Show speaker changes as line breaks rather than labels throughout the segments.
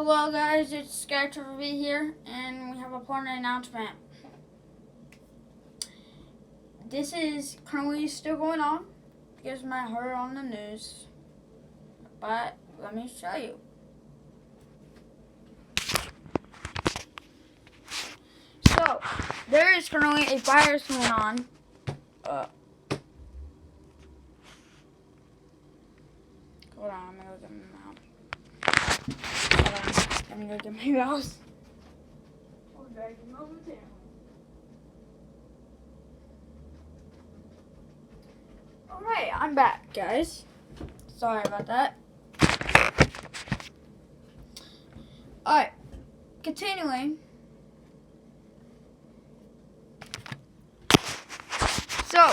Hello guys, it's Sky TV here, and we have a important announcement. This is currently still going on. You guys might have heard on the news, but let me show you. So, there is currently a virus going on. Hold on, I'm gonna go get my mouse. Hold on, let me go get my mouse. Alright, I'm back, guys. Sorry about that. Alright, continuing. So,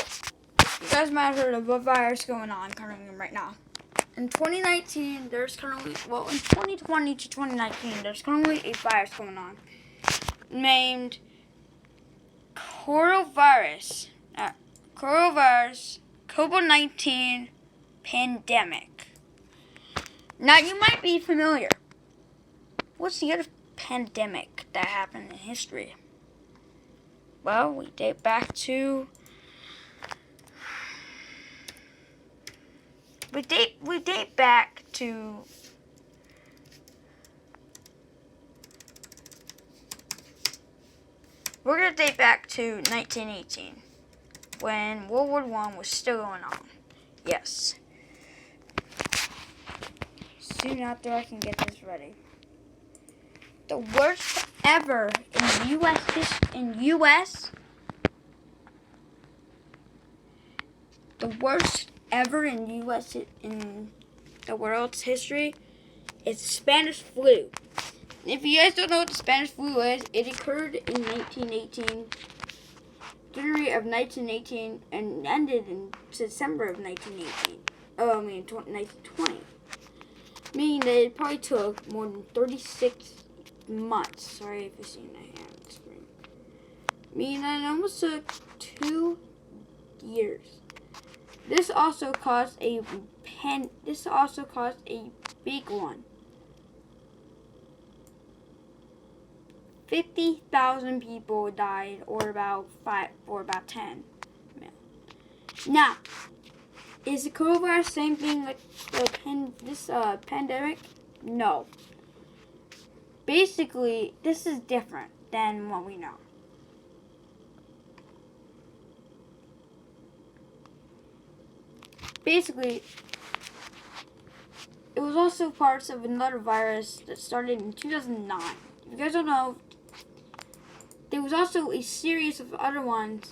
you guys might have heard of a virus going on currently right now. In 2019, there's currently, well, in 2020 to 2019, there's currently a virus going on named Coronavirus COVID-19 pandemic. Now, you might be familiar. What's the other pandemic that happened in history? Well, we date back to we date back to we're gonna date back to 1918 when World War I was still going on. Yes. Soon after I can get this ready. The worst ever in U.S. The worst ever in U.S. in the world's history is Spanish flu. If you guys don't know what the Spanish flu is, it occurred in 1918, January of 1918, and ended in December of 1920. Meaning that it probably took more than 36 months. Sorry if you're seeing my hand on the screen. Meaning that it almost took 2 years. This also caused a big one. 50,000 people died, or about 10. Now, is the coronavirus the same thing like this pandemic? No. Basically, this is different than what we know. Basically, it was also parts of another virus that started in 2009. If you guys don't know, there was also a series of other ones,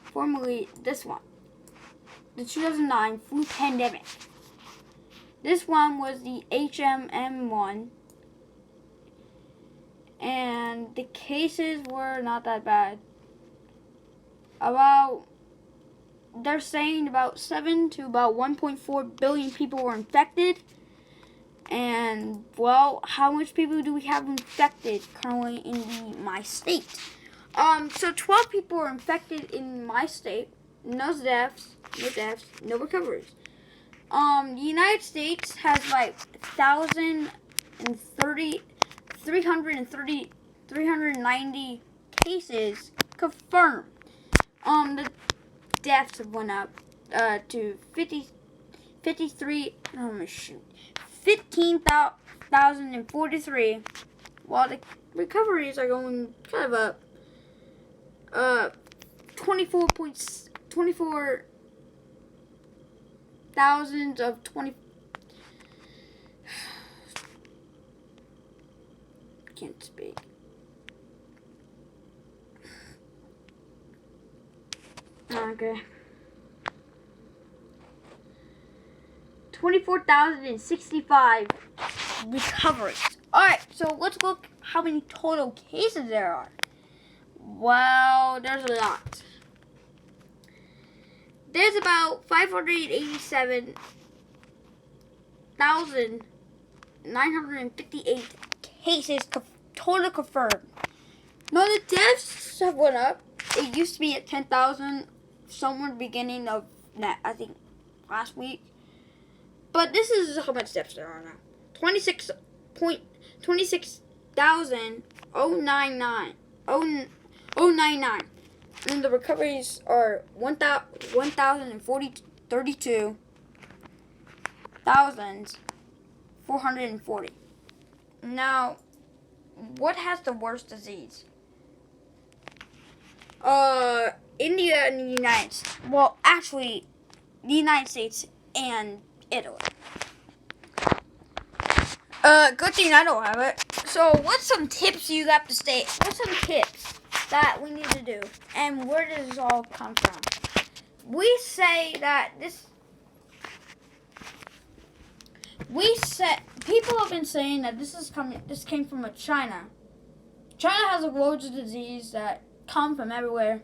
formerly this one, the 2009 flu pandemic. This one was the HMM1, and the cases were not that bad. They're saying about 7 to about 1.4 billion people were infected. And, well, how much people do we have infected currently in my state? So 12 people were infected in my state. No deaths, no recoveries. The United States has like 390 cases confirmed. The deaths have went up to 15,043, while the recoveries are going kind of up. 24,000 of 20. Can't speak. Okay. 24,065 recoveries. Alright, so let's look how many total cases there are. Well, there's a lot. There's about 587,958 cases total confirmed. Now the deaths have went up. It used to be at 10,000 somewhere beginning of I think last week. But this is how much deaths there are now. 26,099. And the recoveries are 1,032,440. Now, what has the worst disease? India and the United States. Well, actually, the United States and Italy. Good thing I don't have it. So, what's some tips you got to stay? What's some tips that we need to do? And where does this all come from? We say that people have been saying that this came from China. China has loads of disease that come from everywhere.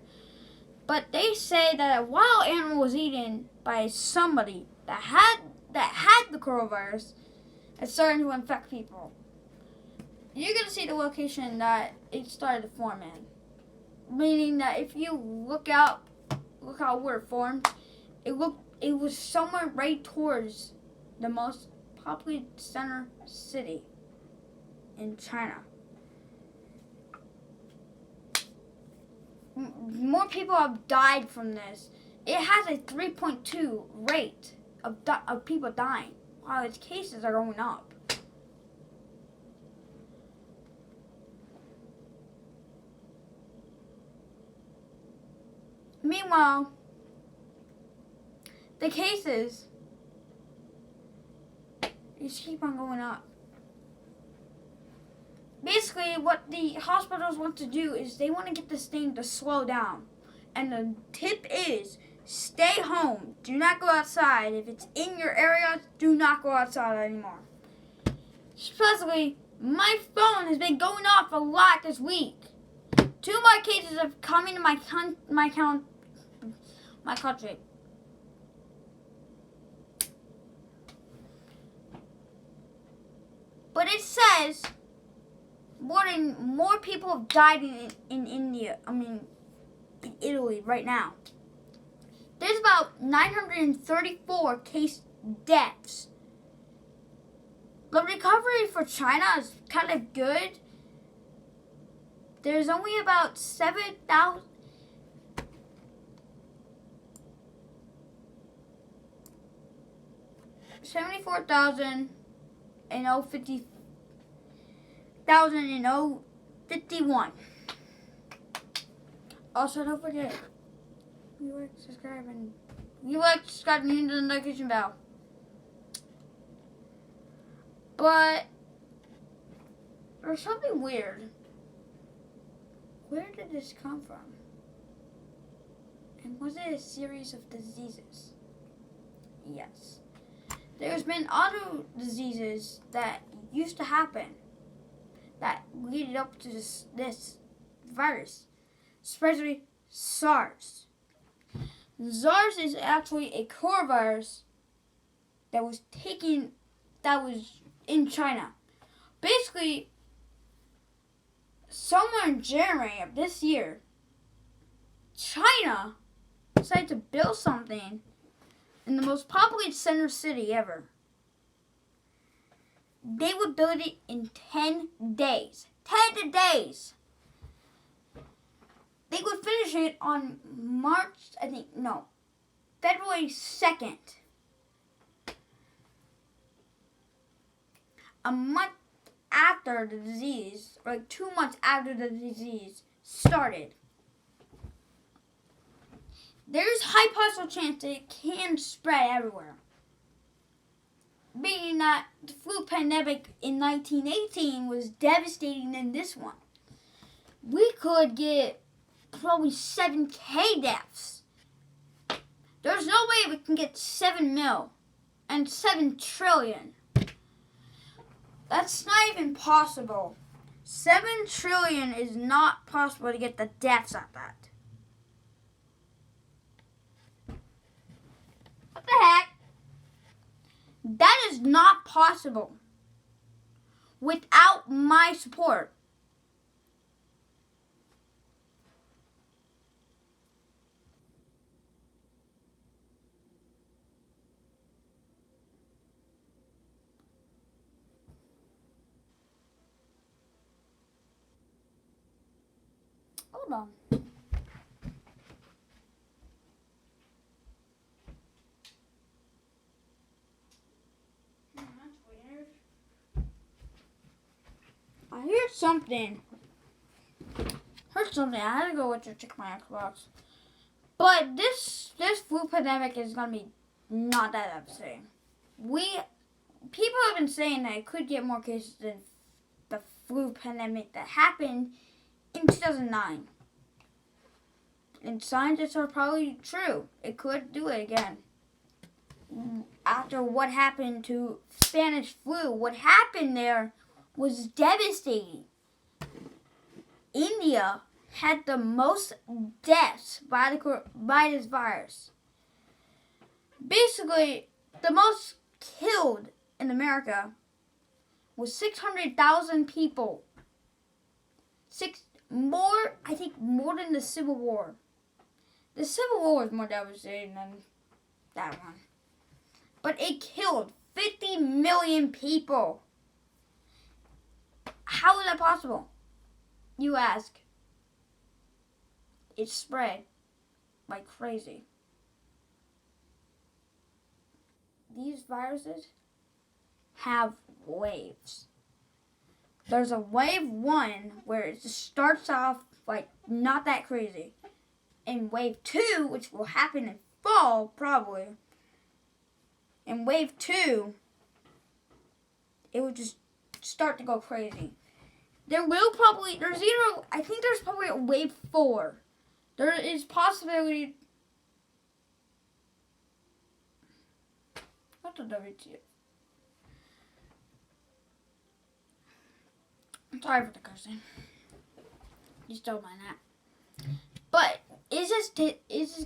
But they say that a wild animal was eaten by somebody that had the coronavirus and started to infect people. You're gonna see the location that it started to form in. Meaning that if you look how where it formed, it was somewhere right towards the most populated center city in China. More people have died from this. It has a 3.2 rate of people dying, while its cases are going up. Meanwhile, the cases just keep on going up. Basically, what the hospitals want to do is they want to get this thing to slow down. And the tip is, stay home. Do not go outside. If it's in your area, do not go outside anymore. Especially, my phone has been going off a lot this week. 2 more cases have come into my country. But it says more people have died in Italy right now. There's about 934 case deaths. The recovery for China is kind of good. There's only about 74,000 and 51. Also, don't forget, subscribe, and hit the notification bell. But there's something weird. Where did this come from? And was it a series of diseases? Yes. There's been other diseases that used to happen that leaded up to this virus, especially SARS. SARS is actually a coronavirus that was in China. Basically, somewhere in January of this year, China decided to build something in the most populated center city ever. They would build it in 10 days. 10 days! They would finish it on February 2nd. A month after the disease, or 2 months after the disease started. There's high possible chance that it can spread everywhere. Meaning that the flu pandemic in 1918 was devastating than this one. We could get probably 7K deaths. There's no way we can get 7 mil and 7 trillion. That's not even possible. 7 trillion is not possible to get the deaths at that. What the heck? That is not possible without my support. Hold on. I heard something. I had to go to check my Xbox. But this flu pandemic is gonna be not that devastating. People have been saying that it could get more cases than the flu pandemic that happened in 2009. And scientists are probably true. It could do it again. After what happened to Spanish flu, what happened there was devastating. India had the most deaths by this virus. Basically, the most killed in America was 600,000 people. I think more than the Civil War. The Civil War was more devastating than that one. But it killed 50 million people. How is that possible? You ask. It spread like crazy. These viruses have waves. There's a wave 1 where it just starts off like not that crazy. And wave 2, which will happen in fall probably. In wave 2, it will just start to go crazy. I think there's probably a wave 4. There is possibility. What's a WTF? I'm sorry for the cursing. You still mind that. But it's just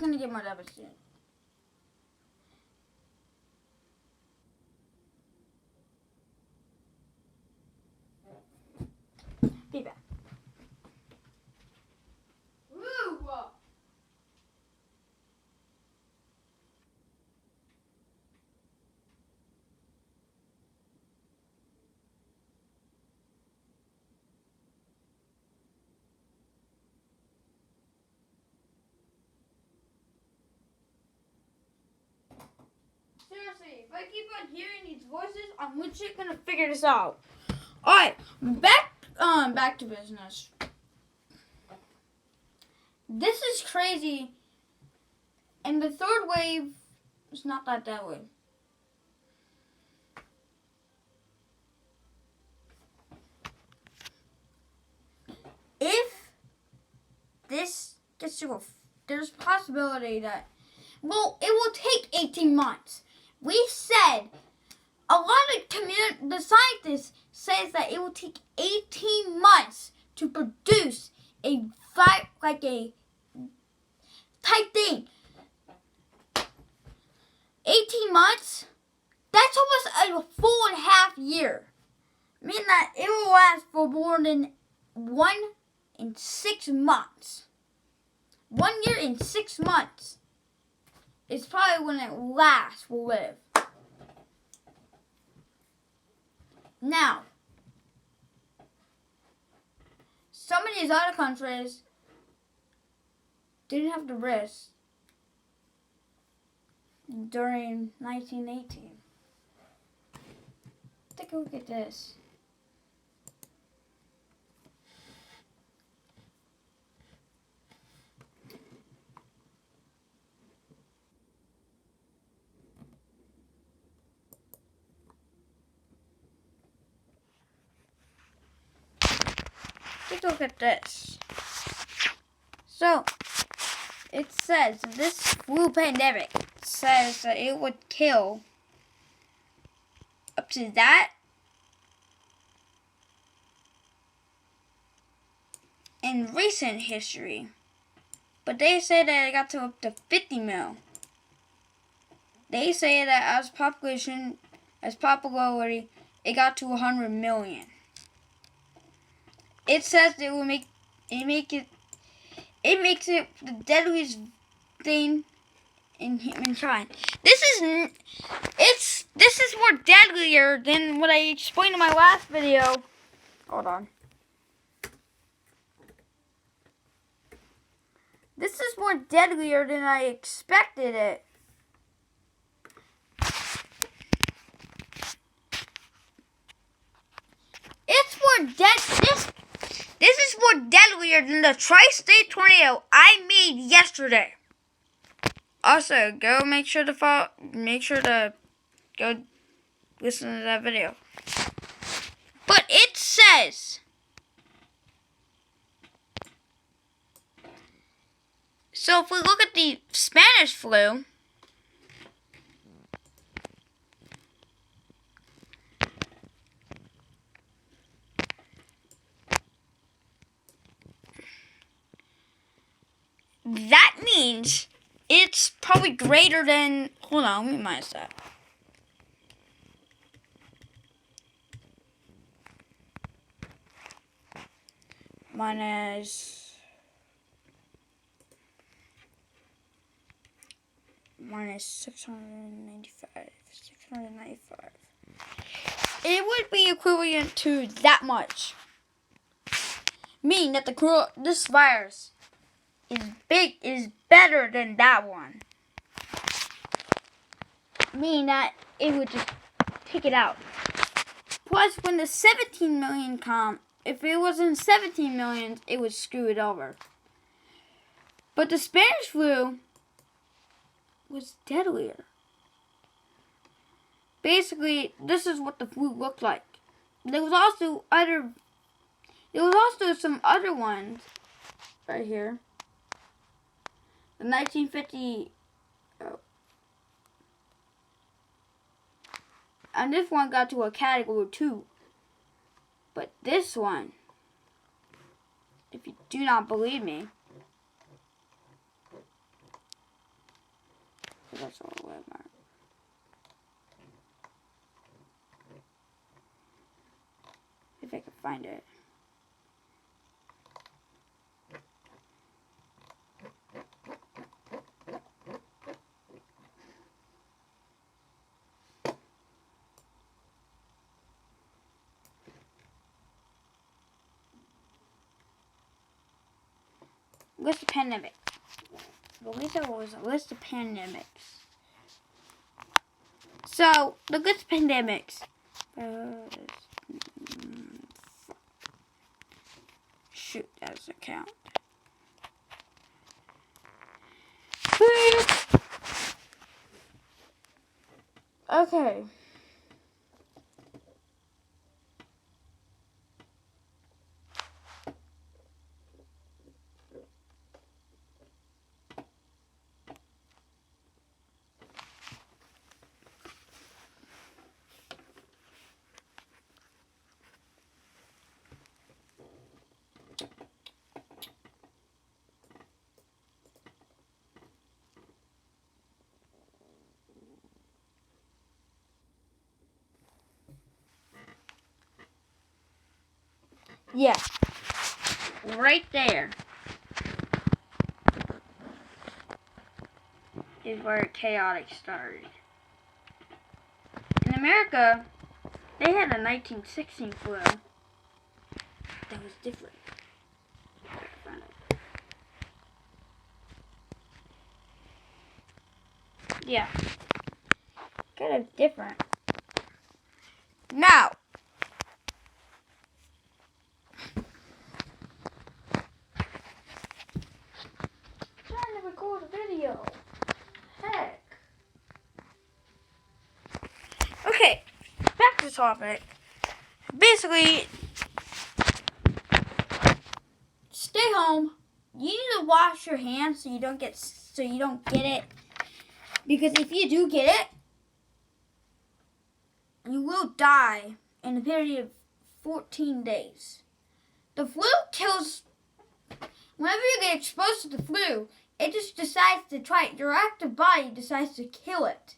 gonna get more devastating. Be back. Seriously, if I keep on hearing these voices, I'm literally gonna figure this out. Alright, back to business. This is crazy. And the third wave is not that deadly. If this gets to go, there's a possibility that, it will take 18 months. We said, a lot of the scientists says that it will take 18 months to produce a type thing. 18 months? That's almost a full and a half year. Meaning that it will last for more than 1 in 6 months. 1 year and 6 months is probably when it last will live. Now, some of these other countries didn't have the risk during 1918. Take a look at this. Take a look at this. So, it says this flu pandemic says that it would kill up to that in recent history. But they say that it got to up to 50 mil. They say that as popularity, it got to 100 million. It says it will makes it the deadliest thing in humankind. This is more deadlier than what I explained in my last video. Hold on. This is more deadlier than I expected it. It's more This is more deadlier than the tri-state tornado I made yesterday. Also, make sure to go listen to that video. But it says, so if we look at the Spanish flu, that means it's probably greater than, hold on, let me minus that. Minus 695. It would be equivalent to that much. Meaning that this virus is better than that one. Meaning that it would just take it out. Plus, when the 17 million come, if it wasn't 17 million, it would screw it over. But the Spanish flu was deadlier. Basically, this is what the flu looked like. There was also some other ones right here. The 1950. And this one got to a category 2. But this one, if you do not believe me, that's all Walmart. If I can find it. List of pandemics. The list was a list of pandemics. So, the list of pandemics. Shoot, that doesn't count. Okay. Yeah. Right there is where chaotic started. In America, they had a 1916 flu that was different. Yeah. Kind of different. Now, trying to record a video. Heck. Okay, back to the topic. Basically, stay home. You need to wash your hands so you don't get it. Because if you do get it, you will die in a period of 14 days. The flu kills. Whenever you get exposed to the flu, it just decides to try it. Your active body decides to kill it.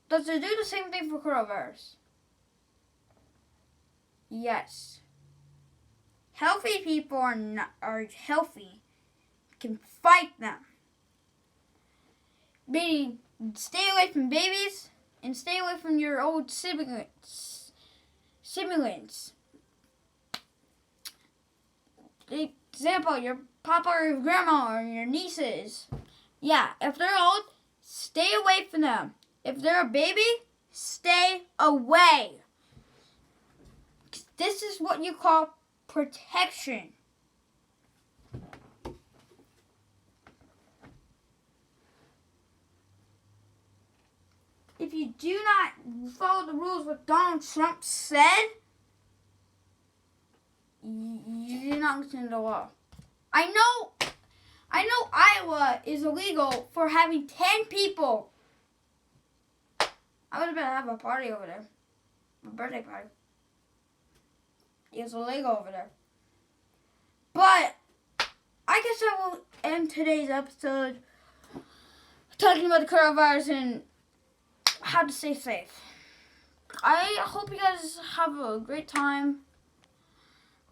Does it do the same thing for coronavirus? Yes. Healthy people are healthy, can fight them. Meaning, stay away from babies and stay away from your old siblings. They example, your papa or your grandma or your nieces. Yeah, if they're old, stay away from them. If they're a baby, stay away. This is what you call protection. If you do not follow the rules what Donald Trump said, you're not listening to the law. I know Iowa is illegal for having 10 people. I was about to have a party over there. A birthday party. It's illegal over there. But I guess I will end today's episode talking about the coronavirus and how to stay safe. I hope you guys have a great time.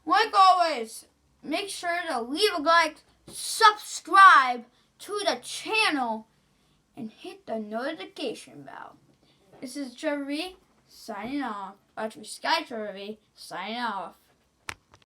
Like always, make sure to leave a like, subscribe to the channel, and hit the notification bell. This is Trevor V signing off. Actually, Sky Trevor V signing off.